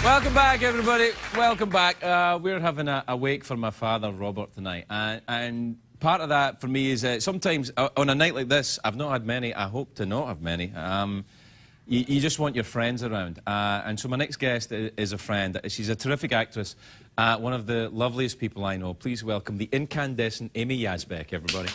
Welcome back, everybody. Welcome back. We're having a wake for my father, Robert, tonight. And part of that, for me, is sometimes on a night like this, I've not had many. I hope to not have many. You just want your friends around. And so my next guest is a friend. She's a terrific actress, one of the loveliest people I know. Please welcome the incandescent Amy Yasbeck, everybody.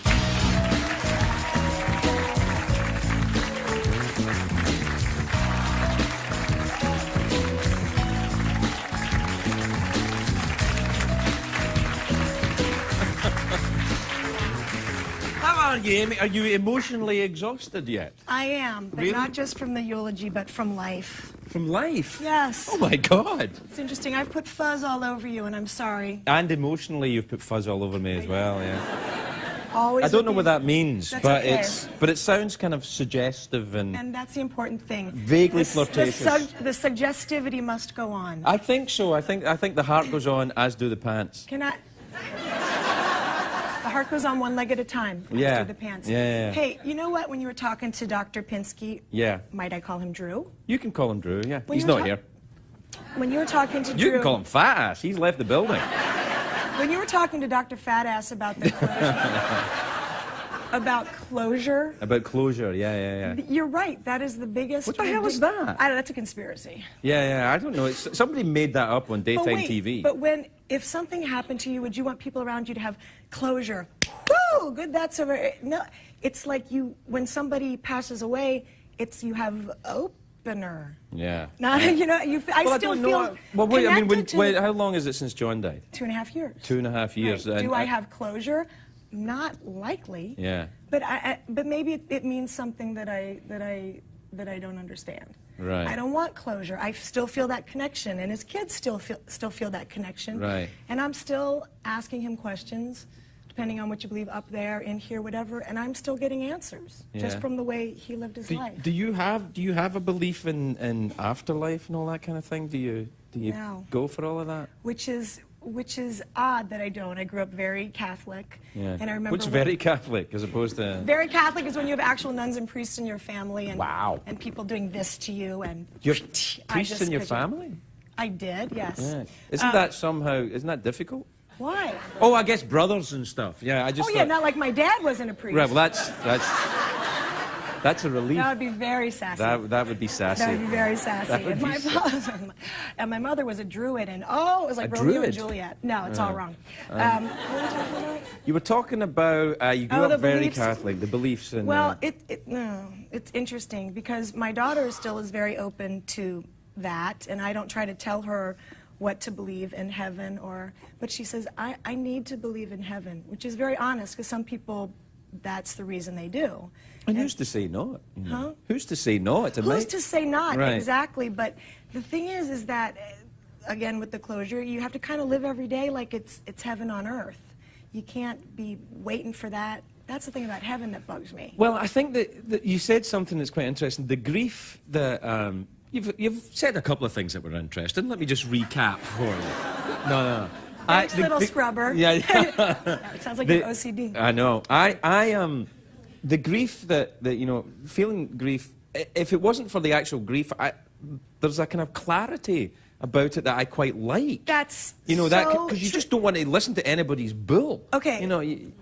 How are you, Amy? Are you emotionally exhausted yet? I am, but really? not just from the eulogy, but from life. From life? Yes. Oh, my God. It's interesting. I've put fuzz all over you, and I'm sorry. And emotionally, you've put fuzz all over me as well, yeah. Always. I don't know what that means, That's but okay. it sounds kind of suggestive and that's the important thing. Vaguely flirtatious. The suggestivity must go on. I think so. I think the heart goes on, as do the pants. Can I? The heart goes on one leg at a time. Yeah. As do the pants. Yeah. Hey, you know what? When you were talking to Dr. Pinsky, Yeah. might I call him Drew? You can call him Drew, yeah. When He's you were not here. When you were talking to Drew... You can call him Fat Ass. He's left the building. When you were talking to Dr. Fat Ass about the closure... about closure... About closure, yeah. You're right. That is the biggest... What the hell is that? That's a conspiracy. Yeah, I don't know. Somebody made that up on daytime TV. But if something happened to you, would you want people around you to have closure? Woo! Good, that's over. No, it's like when somebody passes away, you have opener. Yeah. Now, you know, I still feel Well, wait, I mean, connected to how long is it since John died? 2.5 years. 2.5 years. Right. Do I have closure? Not likely. Yeah. But maybe it means something that I don't understand. Right. I don't want closure. I still feel that connection, and his kids still feel that connection. Right. And I'm still asking him questions, depending on what you believe, up there, in here, whatever, and I'm still getting answers just from the way he lived his life. Do you have a belief in afterlife and all that kind of thing? Do you No. go for all of that? Which is odd that I don't. I grew up very Catholic, Yeah. and I remember Which very Catholic as opposed to... Very Catholic is when you have actual nuns and priests in your family, and Wow. and people doing this to you, and You have priests in your family? I did, yes. Yeah. Isn't that difficult? Why? Oh, I guess brothers and stuff. Yeah, I just Oh yeah, not like my dad wasn't a priest. Right, well, that's a relief. That would be very sassy. That would be sassy. That would be very sassy. That would And be my father, and my mother was a druid, and it was like A Romeo druid? and Juliet. No, it's all wrong. What were we talking about? You were talking about you grew the up very beliefs. Catholic, the beliefs and... Well, it's interesting because my daughter still is very open to that, and I don't try to tell her what to believe in heaven, but she says, I need to believe in heaven, which is very honest, because some people, that's the reason they do. And who's to say not? You know? Huh? Who's to say not? Who's to say not? Right. Exactly. But the thing is that, again, with the closure, you have to kind of live every day like it's heaven on earth. You can't be waiting for that. That's the thing about heaven that bugs me. Well, I think that you said something that's quite interesting. The grief that... You've said a couple of things that were interesting. Let me just recap for you. No. Thanks, little scrubber. Yeah. It sounds like you're OCD. I know. The grief that feeling grief. If it wasn't for the actual grief, there's a kind of clarity about it that I quite like. That's because you just don't want to listen to anybody's bull. Okay.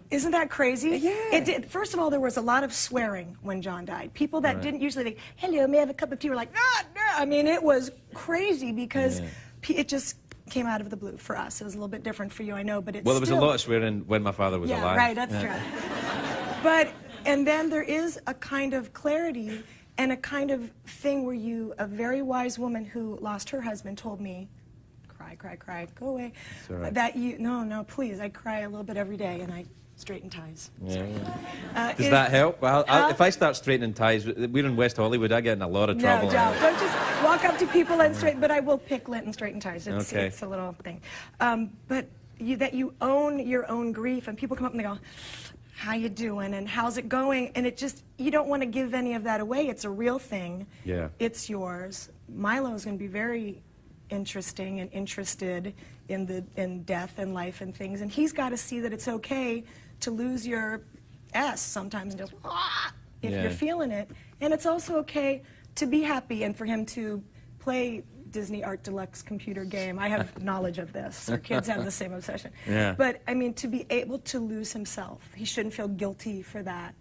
Isn't that crazy? Yeah. It did. First of all, there was a lot of swearing when John died. People that didn't usually think, "Hello, may I have a cup of tea?" were like, "Ah, no." I mean, it was crazy because it just came out of the blue for us. It was a little bit different for you, I know, but it's Well, there was a lot of swearing when my father was alive. Yeah, right. That's true. And then there is a kind of clarity and a kind of thing where a very wise woman who lost her husband told me, cry, go away. It's all right. That no, please, I cry a little bit every day, and I straighten ties. Yeah. Does that help? Well, if I start straightening ties, we're in West Hollywood, I get in a lot of trouble. No, don't just walk up to people and straighten, but I will pick lint and straighten ties. It's a little thing. But that you own your own grief, and people come up and they go, "How you doing? And how's it going?" And you don't want to give any of that away. It's a real thing. Yeah. It's yours. Milo's going to be very interesting and interested in death and life and things, and he's got to see that it's okay to lose your S sometimes and just if you're feeling it, and it's also okay to be happy and for him to play Disney Art Deluxe computer game. I have knowledge of this. Our kids have the same obsession. Yeah. But, I mean, to be able to lose himself, he shouldn't feel guilty for that.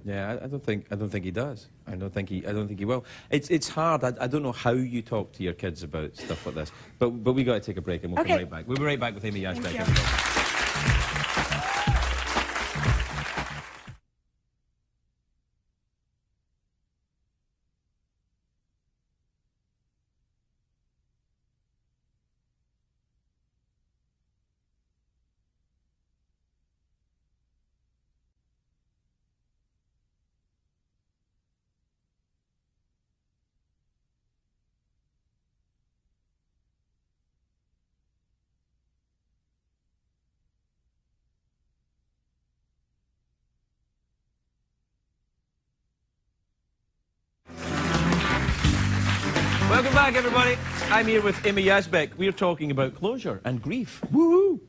Yeah, I don't think he does. I don't think he will. It's hard. I don't know how you talk to your kids about stuff like this. But we got to take a break and we'll come right back. We'll be right back with Amy Yasbeck. Welcome back, everybody. I'm here with Amy Yasbeck. We're talking about closure and grief. Woohoo!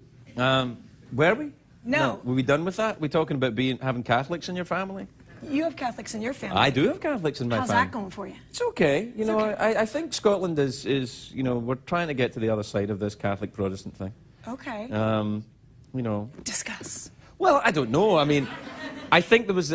Were we? No. Were we done with that? We're talking about having Catholics in your family? You have Catholics in your family. I do have Catholics in my family. How's that going for you? It's okay. You know, okay. I think Scotland is, you know, we're trying to get to the other side of this Catholic Protestant thing. Okay. You know. Discuss. Well, I don't know. I mean, I think there was,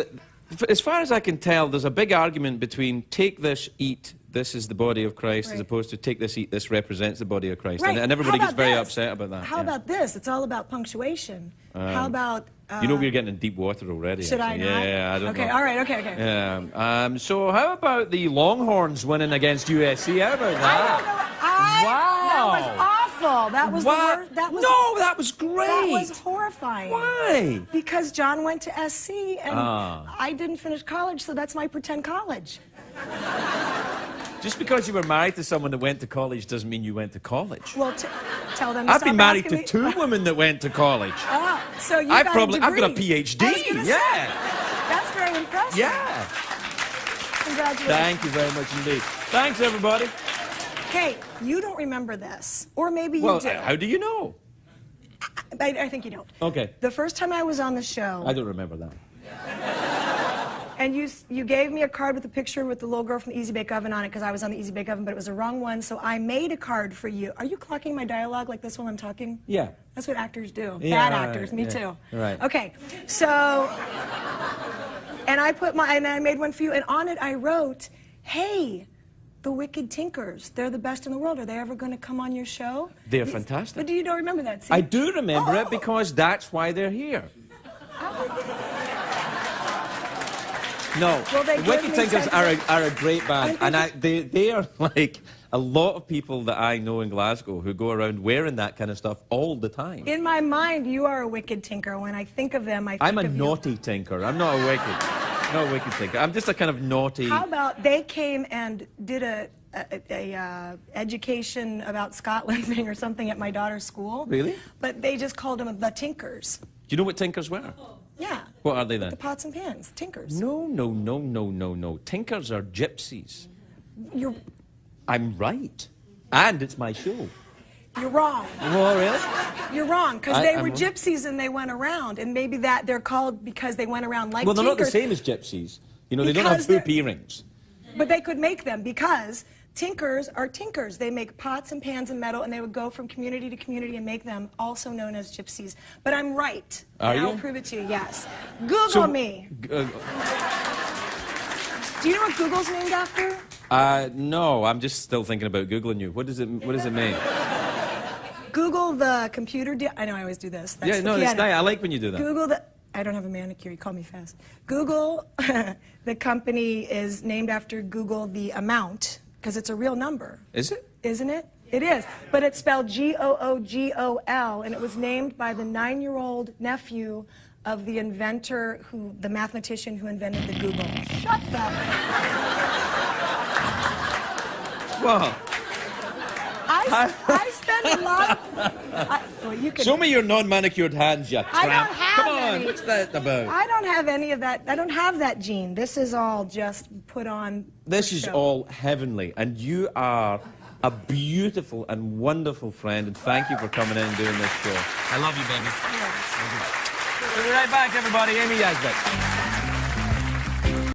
as far as I can tell, there's a big argument between take this, eat, this is the body of Christ, right. as opposed to take this, eat, this represents the body of Christ. Right. And everybody gets very upset about that. How about this? It's all about punctuation. How about... you know we're getting in deep water already. Should actually. I not? Yeah, I don't know. Okay, all right, okay. Yeah. So how about the Longhorns winning against USC? How about that? I don't know. Wow. That was awful. That was the worst. No, that was great. That was horrifying. Why? Because John went to SC and I didn't finish college, so that's my pretend college. Just because you were married to someone that went to college doesn't mean you went to college. Well, tell them to I've stop been married asking to me. two women that went to college. Oh, so you I've got got a degree. PhD. I was gonna say, Yeah. that's very impressive. Yeah. Congratulations. Thank you very much indeed. Thanks, everybody. Hey, you don't remember this. Or maybe you Well, do. how do you know? I think you don't. Okay. The first time I was on the show... I don't remember that. And you gave me a card with a picture with the little girl from the Yasbeck oven on it because I was on the Yasbeck oven, but it was the wrong one, so I made a card for you. Are you clocking my dialogue like this while I'm talking? Yeah. That's what actors do. Yeah, Bad right, actors. Me too. Right. Okay. So, and I made one for you, and on it I wrote, "Hey, the Wicked Tinkers. They're the best in the world. Are they ever going to come on your show?" They're fantastic. But you don't remember that, see? I do remember it because that's why they're here. No, Well, they the give Wicked me Tinkers sense are a great band, I and think they are like a lot of people that I know in Glasgow who go around wearing that kind of stuff all the time. In my mind, you are a wicked tinker. When I think of them, I think I'm a of naughty tinker. I'm not a wicked tinker. I'm just a kind of naughty... How about they came and did a education about Scotland thing or something at my daughter's school? Really? But they just called them the Tinkers. Do you know what tinkers were? Yeah. What are they then? The pots and pans. Tinkers. No. Tinkers are gypsies. You're I'm right. And it's my show. wrong. Oh, really? You're wrong, because they were I'm- gypsies and they went around, and maybe that they're called because they went around like Well, they're not the tinkers. same as gypsies. You know, they don't have Because they're- hoop earrings. But they could make them because tinkers are tinkers. They make pots and pans and metal, and they would go from community to community and make them, also known as gypsies. But I'm right. Are and you? I'll prove it to you, yes. Google me. Do you know what Google's named after? No, I'm just still thinking about Googling you. What does it mean? Google the computer. I know I always do this. That's Yeah, the no, it's piano. nice. I like when you do that. Google the. I don't have a manicure. You call me fast. Google, the company is named after Google the amount because it's a real number. Is it? Isn't it? It is. But it's spelled Googol, and it was named by the 9-year-old nephew of the inventor, the mathematician who invented the Google. Shut up. Well, I spend a lot. Well, you can. show me your non-manicured hands, you tramp. I don't have Come on, any. what's that about? I don't have any of that. I don't have that gene. This is all just put on. This for is show. all heavenly, and you are a beautiful and wonderful friend, and thank you for coming in and doing this show. I love you, baby. Yes. We'll be right back, everybody. Amy Yasbeck.